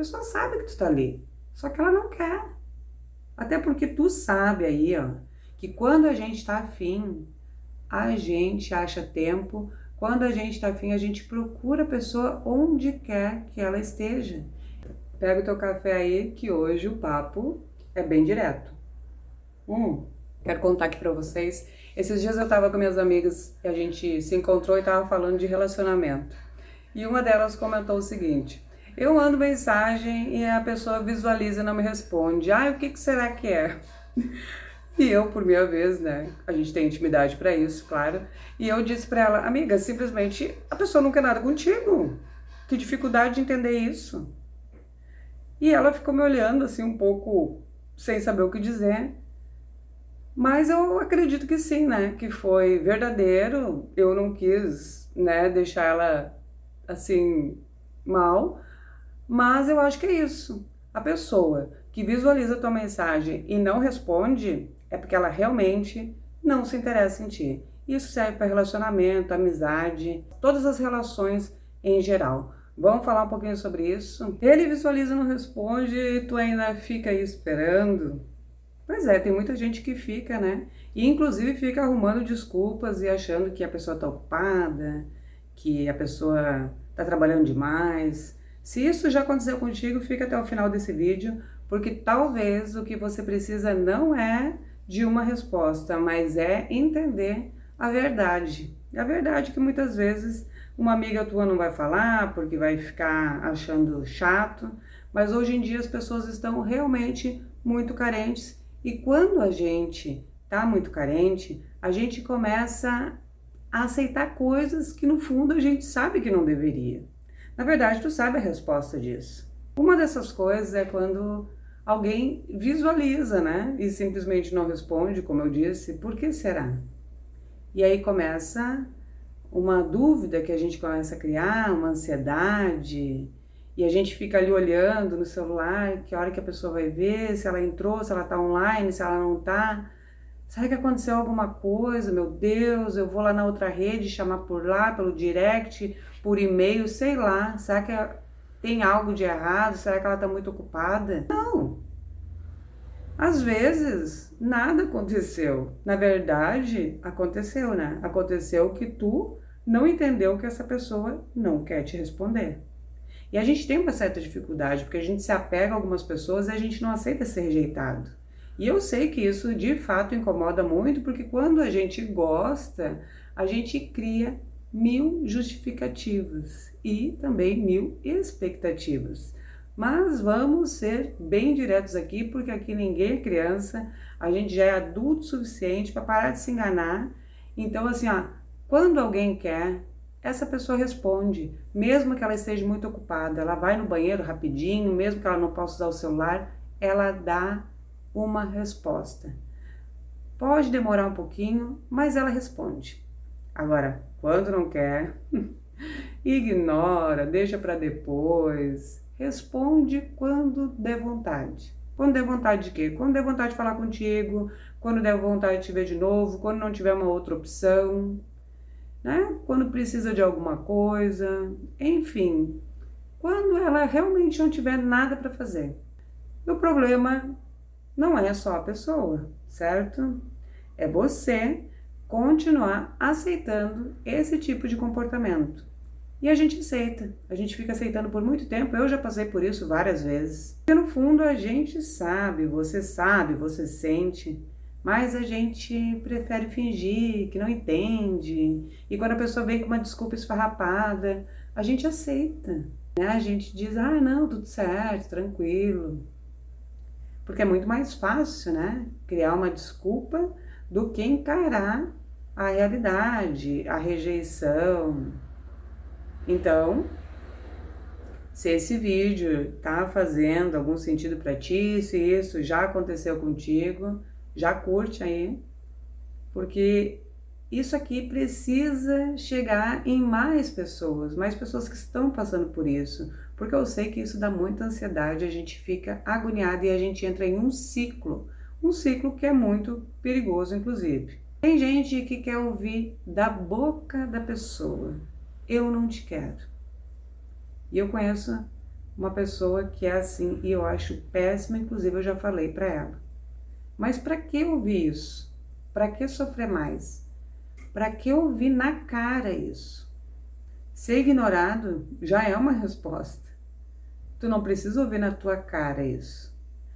pessoa sabe que tu tá ali, só que ela não quer. Até porque tu sabe aí, ó, que quando a gente tá afim, a gente acha tempo. Quando a gente tá afim, a gente procura a pessoa onde quer que ela esteja. Pega o teu café aí, que hoje o papo é bem direto. Quero contar aqui pra vocês. Esses dias eu tava com minhas amigas e a gente se encontrou e tava falando de relacionamento. E uma delas comentou o seguinte: eu mando mensagem e a pessoa visualiza e não me responde. Ah, o que será que é? E eu, por minha vez, né? A gente tem intimidade pra isso, claro. E eu disse pra ela: amiga, simplesmente a pessoa não quer nada contigo. Que dificuldade de entender isso. E ela ficou me olhando assim um pouco sem saber o que dizer. Mas eu acredito que sim, né? Que foi verdadeiro. Eu não quis, né, deixar ela assim mal, mas eu acho que é isso. A pessoa que visualiza a tua mensagem e não responde é porque ela realmente não se interessa em ti. Isso serve para relacionamento, amizade, todas as relações em geral. Vamos falar um pouquinho sobre isso? Ele visualiza e não responde e tu ainda fica aí esperando. Pois é, tem muita gente que fica, né? E inclusive fica arrumando desculpas e achando que a pessoa tá ocupada, que a pessoa tá trabalhando demais. Se isso já aconteceu contigo, fica até o final desse vídeo, porque talvez o que você precisa não é de uma resposta, mas é entender a verdade. A verdade que muitas vezes uma amiga tua não vai falar porque vai ficar achando chato, mas hoje em dia as pessoas estão realmente muito carentes e quando a gente tá muito carente, a gente começa a aceitar coisas que no fundo a gente sabe que não deveria. Na verdade, tu sabe a resposta disso. Uma dessas coisas é quando alguém visualiza, né? E simplesmente não responde, como eu disse, por que será? E aí começa uma dúvida que a gente começa a criar, uma ansiedade, e a gente fica ali olhando no celular, que hora que a pessoa vai ver, se ela entrou, se ela tá online, se ela não tá. Será que aconteceu alguma coisa? Meu Deus, eu vou lá na outra rede chamar por lá, pelo direct, por e-mail, sei lá. Será que tem algo de errado? Será que ela tá muito ocupada? Não. Às vezes, nada aconteceu. Na verdade, aconteceu, né? Aconteceu que tu não entendeu que essa pessoa não quer te responder. E a gente tem uma certa dificuldade, porque a gente se apega a algumas pessoas e a gente não aceita ser rejeitado. E eu sei que isso de fato incomoda muito, porque quando a gente gosta, a gente cria mil justificativas e também mil expectativas. Mas vamos ser bem diretos aqui, porque aqui ninguém é criança, a gente já é adulto o suficiente para parar de se enganar. Então, assim, ó, quando alguém quer, essa pessoa responde, mesmo que ela esteja muito ocupada, ela vai no banheiro rapidinho, mesmo que ela não possa usar o celular, ela dá uma resposta. Pode demorar um pouquinho, mas ela responde. Agora, quando não quer, ignora, deixa para depois, responde quando der vontade. Quando der vontade de quê? Quando der vontade de falar contigo, quando der vontade de te ver de novo, quando não tiver uma outra opção, né? Quando precisa de alguma coisa, enfim, quando ela realmente não tiver nada para fazer. O problema não é só a pessoa, certo? É você continuar aceitando esse tipo de comportamento. E a gente aceita, a gente fica aceitando por muito tempo, eu já passei por isso várias vezes. Porque no fundo a gente sabe, você sente, mas a gente prefere fingir que não entende. E quando a pessoa vem com uma desculpa esfarrapada, a gente aceita, né? A gente diz, ah, não, tudo certo, tranquilo. Porque é muito mais fácil, né? Criar uma desculpa do que encarar a realidade, a rejeição. Então, se esse vídeo tá fazendo algum sentido para ti, se isso já aconteceu contigo, já curte aí, porque isso aqui precisa chegar em mais pessoas que estão passando por isso, porque eu sei que isso dá muita ansiedade, a gente fica agoniado e a gente entra em um ciclo que é muito perigoso, inclusive. Tem gente que quer ouvir da boca da pessoa, eu não te quero. E eu conheço uma pessoa que é assim e eu acho péssima, inclusive eu já falei para ela. Mas para que ouvir isso? Para que sofrer mais? Para que ouvir na cara isso? Ser ignorado já é uma resposta. Tu não precisa ouvir na tua cara isso.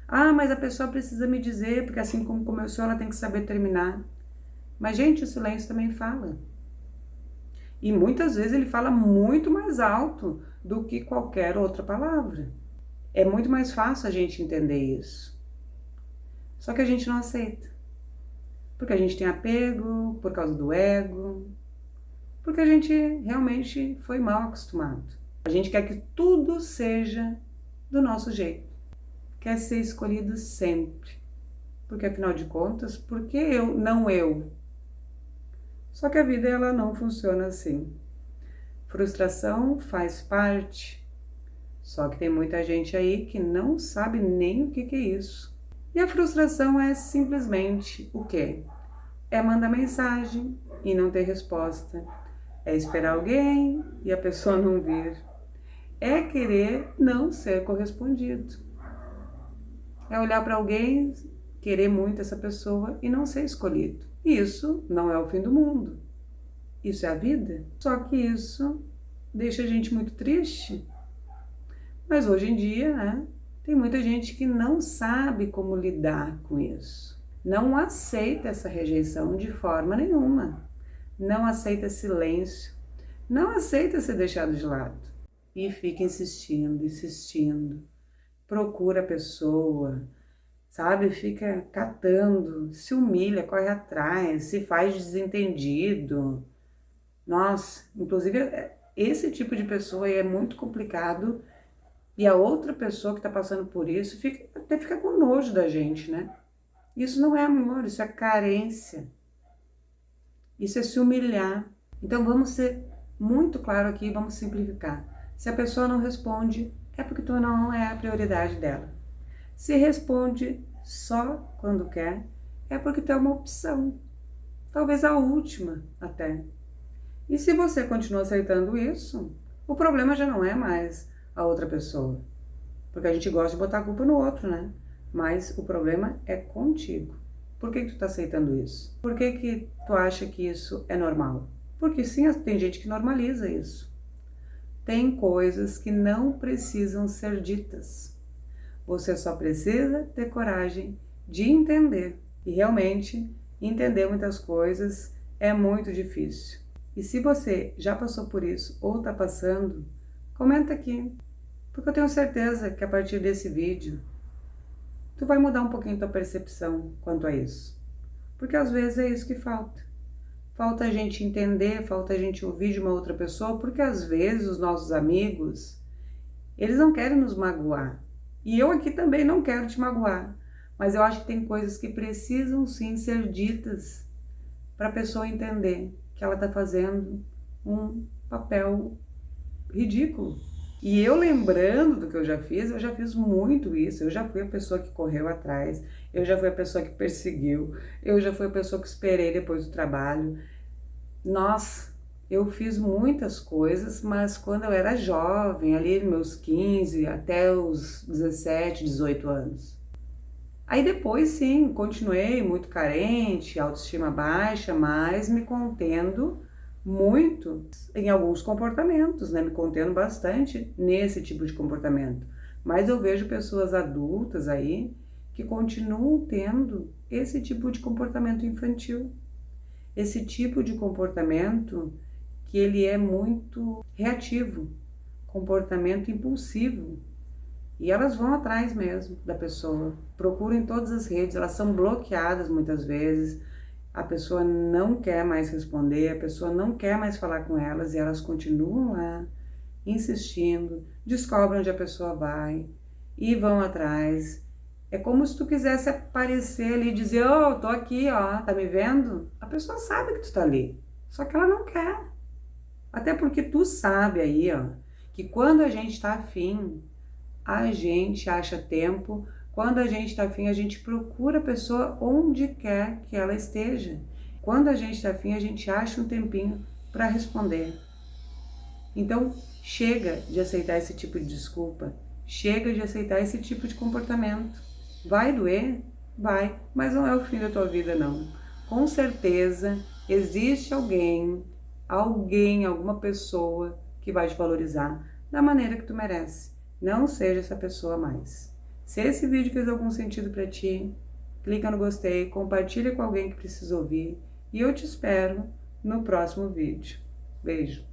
Ah, mas a pessoa precisa me dizer, porque assim como começou, ela tem que saber terminar. Mas, gente, o silêncio também fala. E muitas vezes ele fala muito mais alto do que qualquer outra palavra. É muito mais fácil a gente entender isso. Só que a gente não aceita. Porque a gente tem apego, por causa do ego, porque a gente realmente foi mal acostumado. A gente quer que tudo seja do nosso jeito. Quer ser escolhido sempre. Porque afinal de contas, por que eu, não eu? Só que a vida ela não funciona assim. Frustração faz parte. Só que tem muita gente aí que não sabe nem o que é isso. E a frustração é simplesmente o quê? É mandar mensagem e não ter resposta. É esperar alguém e a pessoa não vir. É querer não ser correspondido. É olhar para alguém, querer muito essa pessoa e não ser escolhido. Isso não é o fim do mundo. Isso é a vida. Só que isso deixa a gente muito triste. Mas hoje em dia, né, tem muita gente que não sabe como lidar com isso. Não aceita essa rejeição de forma nenhuma. Não aceita silêncio. Não aceita ser deixado de lado. E fica insistindo, insistindo. Procura a pessoa, sabe? Fica catando, se humilha, corre atrás, se faz desentendido. Nossa, inclusive esse tipo de pessoa aí é muito complicado e a outra pessoa que está passando por isso até fica com nojo da gente, né? Isso não é amor, isso é carência. Isso é se humilhar. Então vamos ser muito claro aqui, vamos simplificar. Se a pessoa não responde, é porque tu não é a prioridade dela. Se responde só quando quer, é porque tu é uma opção. Talvez a última até. E se você continua aceitando isso, o problema já não é mais a outra pessoa. Porque a gente gosta de botar a culpa no outro, né? Mas o problema é contigo. Por que tu tá aceitando isso? Por que tu acha que isso é normal? Porque sim, tem gente que normaliza isso. Tem coisas que não precisam ser ditas. Você só precisa ter coragem de entender. E realmente, entender muitas coisas é muito difícil. E se você já passou por isso ou está passando, comenta aqui. Porque eu tenho certeza que a partir desse vídeo, tu vai mudar um pouquinho tua percepção quanto a isso. Porque às vezes é isso que falta. Falta a gente entender, falta a gente ouvir de uma outra pessoa, porque às vezes os nossos amigos, eles não querem nos magoar. E eu aqui também não quero te magoar. Mas eu acho que tem coisas que precisam sim ser ditas para a pessoa entender que ela está fazendo um papel ridículo. E eu lembrando do que eu já fiz muito isso. Eu já fui a pessoa que correu atrás, eu já fui a pessoa que perseguiu, eu já fui a pessoa que esperei depois do trabalho. Nossa, eu fiz muitas coisas, mas quando eu era jovem, ali meus 15 até os 17, 18 anos. Aí depois sim, continuei muito carente, autoestima baixa, mas me contendo muito em alguns comportamentos, né? Me contendo bastante nesse tipo de comportamento. Mas eu vejo pessoas adultas aí que continuam tendo esse tipo de comportamento infantil. Esse tipo de comportamento que ele é muito reativo, comportamento impulsivo. E elas vão atrás mesmo da pessoa, procuram em todas as redes, elas são bloqueadas muitas vezes, a pessoa não quer mais responder, a pessoa não quer mais falar com elas e elas continuam lá, insistindo, descobrem onde a pessoa vai e vão atrás. É como se tu quisesse aparecer ali e dizer, oh, tô aqui, ó, tá me vendo? A pessoa sabe que tu tá ali, só que ela não quer. Até porque tu sabe aí, ó, que quando a gente tá afim, a gente acha tempo, quando a gente tá afim, a gente procura a pessoa onde quer que ela esteja. Quando a gente tá afim, a gente acha um tempinho para responder. Então, chega de aceitar esse tipo de desculpa, Chega de aceitar esse tipo de comportamento. Vai doer? Vai, mas não é o fim da tua vida, não. Com certeza existe alguma pessoa que vai te valorizar da maneira que tu merece. Não seja essa pessoa mais. Se esse vídeo fez algum sentido para ti, clica no gostei, compartilha com alguém que precisa ouvir e eu te espero no próximo vídeo. Beijo!